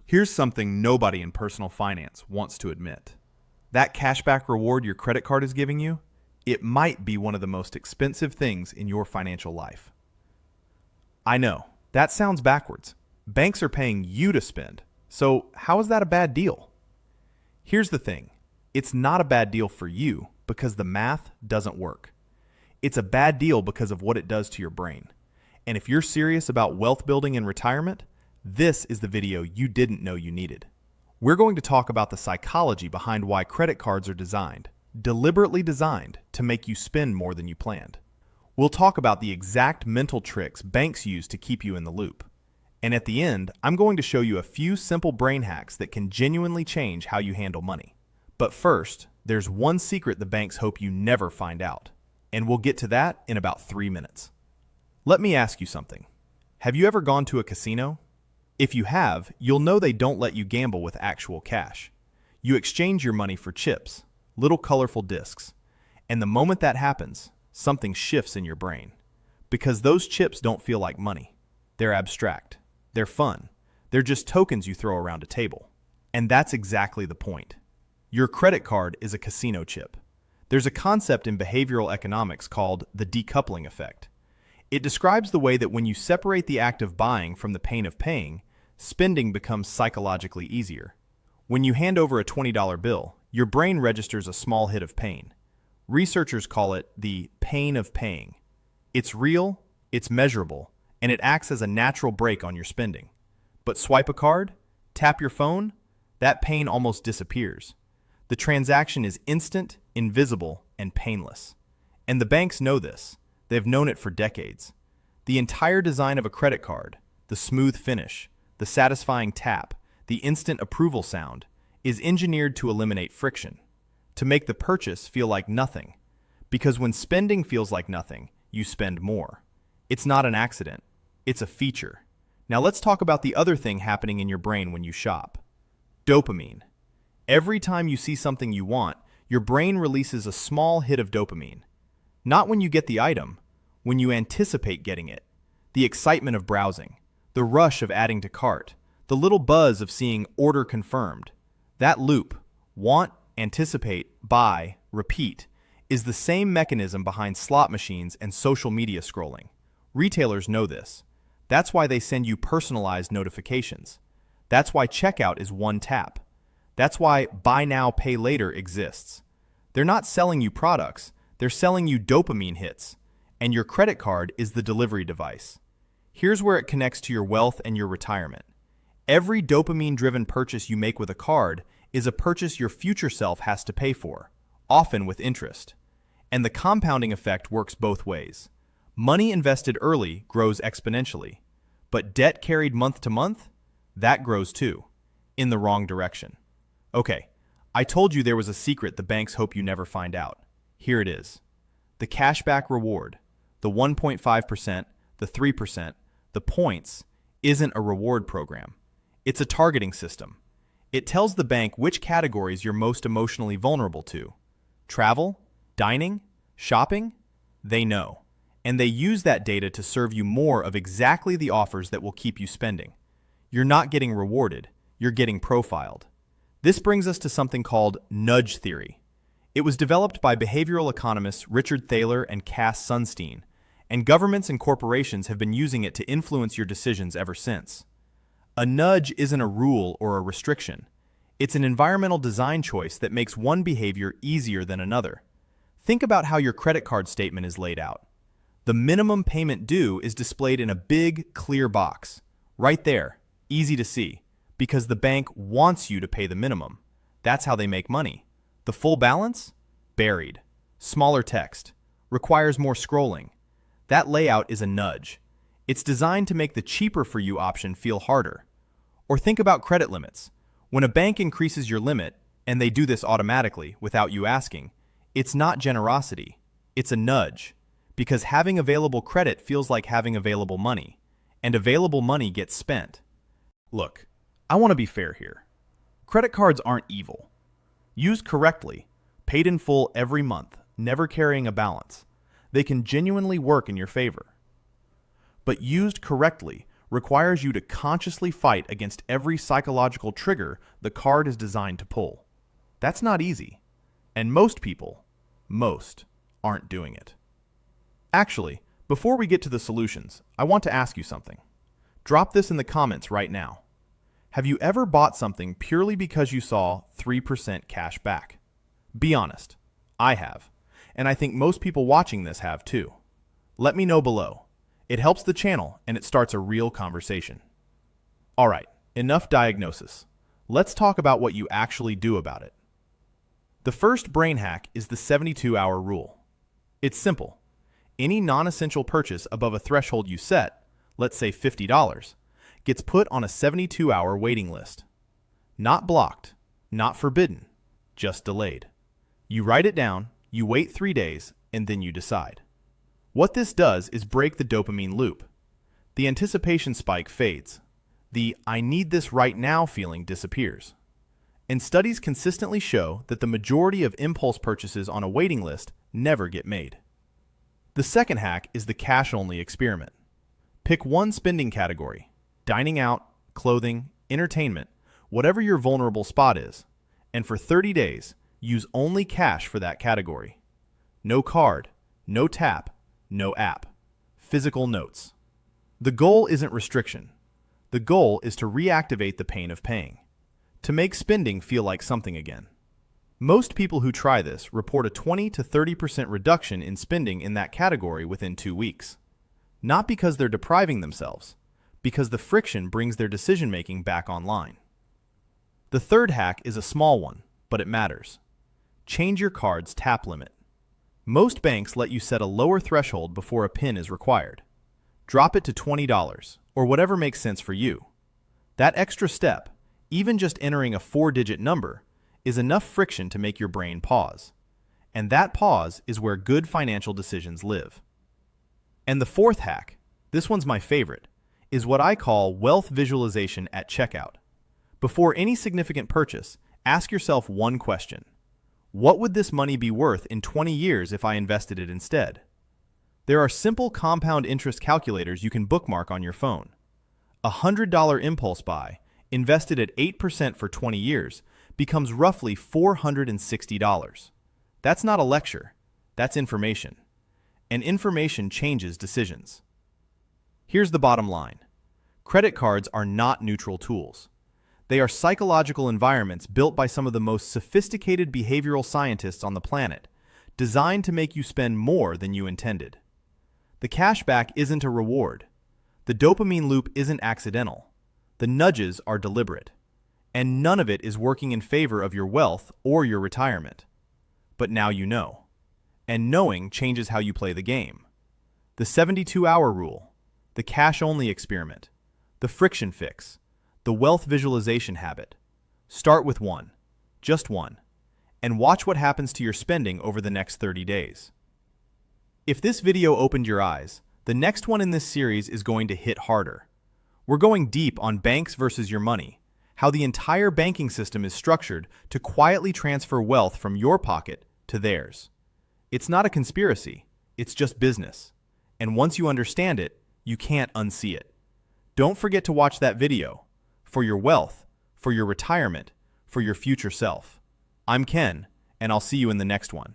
Here's something nobody in personal finance wants to admit. That cashback reward your credit card is giving you, it might be one of the most expensive things in your financial life. I know, that sounds backwards. Banks are paying you to spend, so how is that a bad deal? Here's the thing, it's not a bad deal for you because the math doesn't work. It's a bad deal because of what it does to your brain. And if you're serious about wealth building and retirement, this is the video you didn't know you needed. We're going to talk about the psychology behind why credit cards are deliberately designed to make you spend more than you planned. We'll talk about the exact mental tricks banks use to keep you in the loop. And at the end, I'm going to show you a few simple brain hacks that can genuinely change how you handle money. But first, there's one secret the banks hope you never find out. And we'll get to that in about 3 minutes. Let me ask you something. Have you ever gone to a casino? If you have, you'll know they don't let you gamble with actual cash. You exchange your money for chips, little colorful discs. And the moment that happens, something shifts in your brain. Because those chips don't feel like money. They're abstract. They're fun. They're just tokens you throw around a table. And that's exactly the point. Your credit card is a casino chip. There's a concept in behavioral economics called the decoupling effect. It describes the way that when you separate the act of buying from the pain of paying, spending becomes psychologically easier. When you hand over a $20 bill, your brain registers a small hit of pain. Researchers call it the pain of paying. It's real, it's measurable, and it acts as a natural brake on your spending. But swipe a card, tap your phone, that pain almost disappears. The transaction is instant, invisible, and painless. And the banks know this. They've known it for decades. The entire design of a credit card, the smooth finish, the satisfying tap, the instant approval sound, is engineered to eliminate friction, to make the purchase feel like nothing. Because when spending feels like nothing, you spend more. It's not an accident. It's a feature. Now let's talk about the other thing happening in your brain when you shop. Dopamine. Every time you see something you want, your brain releases a small hit of dopamine. Not when you get the item, when you anticipate getting it. The excitement of browsing, the rush of adding to cart, the little buzz of seeing order confirmed. That loop, want, anticipate, buy, repeat, is the same mechanism behind slot machines and social media scrolling. Retailers know this. That's why they send you personalized notifications. That's why checkout is one tap. That's why buy now, pay later exists. They're not selling you products, they're selling you dopamine hits, and your credit card is the delivery device. Here's where it connects to your wealth and your retirement. Every dopamine-driven purchase you make with a card is a purchase your future self has to pay for, often with interest. And the compounding effect works both ways. Money invested early grows exponentially, but debt carried month to month, that grows too, in the wrong direction. Okay, I told you there was a secret the banks hope you never find out. Here it is. The cashback reward, the 1.5%, the 3%, the points, isn't a reward program. It's a targeting system. It tells the bank which categories you're most emotionally vulnerable to. Travel? Dining? Shopping? They know. And they use that data to serve you more of exactly the offers that will keep you spending. You're not getting rewarded, you're getting profiled. This brings us to something called nudge theory. It was developed by behavioral economists Richard Thaler and Cass Sunstein, and governments and corporations have been using it to influence your decisions ever since. A nudge isn't a rule or a restriction. It's an environmental design choice that makes one behavior easier than another. Think about how your credit card statement is laid out. The minimum payment due is displayed in a big, clear box. Right there, easy to see, because the bank wants you to pay the minimum. That's how they make money. The full balance? Buried. Smaller text. Requires more scrolling. That layout is a nudge. It's designed to make the cheaper for you option feel harder. Or think about credit limits. When a bank increases your limit, and they do this automatically without you asking, it's not generosity. It's a nudge. Because having available credit feels like having available money. And available money gets spent. Look, I want to be fair here. Credit cards aren't evil. Used correctly, paid in full every month, never carrying a balance, they can genuinely work in your favor. But used correctly, requires you to consciously fight against every psychological trigger the card is designed to pull. That's not easy. And most people, aren't doing it. Actually, before we get to the solutions, I want to ask you something. Drop this in the comments right now. Have you ever bought something purely because you saw 3% cash back? Be honest. I have. And I think most people watching this have too. Let me know below. It helps the channel and it starts a real conversation. Alright, enough diagnosis. Let's talk about what you actually do about it. The first brain hack is the 72-hour rule. It's simple. Any non-essential purchase above a threshold you set, let's say $50, gets put on a 72-hour waiting list. Not blocked, not forbidden, just delayed. You write it down, you wait 3 days, and then you decide. What this does is break the dopamine loop. The anticipation spike fades. The "I need this right now" feeling disappears. And studies consistently show that the majority of impulse purchases on a waiting list never get made. The second hack is the cash-only experiment. Pick one spending category: dining out, clothing, entertainment, whatever your vulnerable spot is, and for 30 days, use only cash for that category. No card, no tap, no app. Physical notes. The goal isn't restriction. The goal is to reactivate the pain of paying, to make spending feel like something again. Most people who try this report a 20 to 30% reduction in spending in that category within 2 weeks. Not because they're depriving themselves, because the friction brings their decision-making back online. The third hack is a small one, but it matters. Change your card's tap limit. Most banks let you set a lower threshold before a PIN is required. Drop it to $20, or whatever makes sense for you. That extra step, even just entering a 4-digit number, is enough friction to make your brain pause. And that pause is where good financial decisions live. And the fourth hack, this one's my favorite, is what I call wealth visualization at checkout. Before any significant purchase, ask yourself one question. What would this money be worth in 20 years if I invested it instead? There are simple compound interest calculators you can bookmark on your phone. A $100 impulse buy, invested at 8% for 20 years, becomes roughly $460. That's not a lecture. That's information. And information changes decisions. Here's the bottom line. Credit cards are not neutral tools. They are psychological environments built by some of the most sophisticated behavioral scientists on the planet, designed to make you spend more than you intended. The cashback isn't a reward. The dopamine loop isn't accidental. The nudges are deliberate. And none of it is working in favor of your wealth or your retirement. But now you know. And knowing changes how you play the game. The 72-hour rule, the cash-only experiment, the friction fix, the wealth visualization habit. Start with one, just one, and watch what happens to your spending over the next 30 days. If this video opened your eyes, the next one in this series is going to hit harder. We're going deep on banks versus your money, how the entire banking system is structured to quietly transfer wealth from your pocket to theirs. It's not a conspiracy, it's just business. And once you understand it, you can't unsee it. Don't forget to watch that video. For your wealth, for your retirement, for your future self. I'm Ken, and I'll see you in the next one.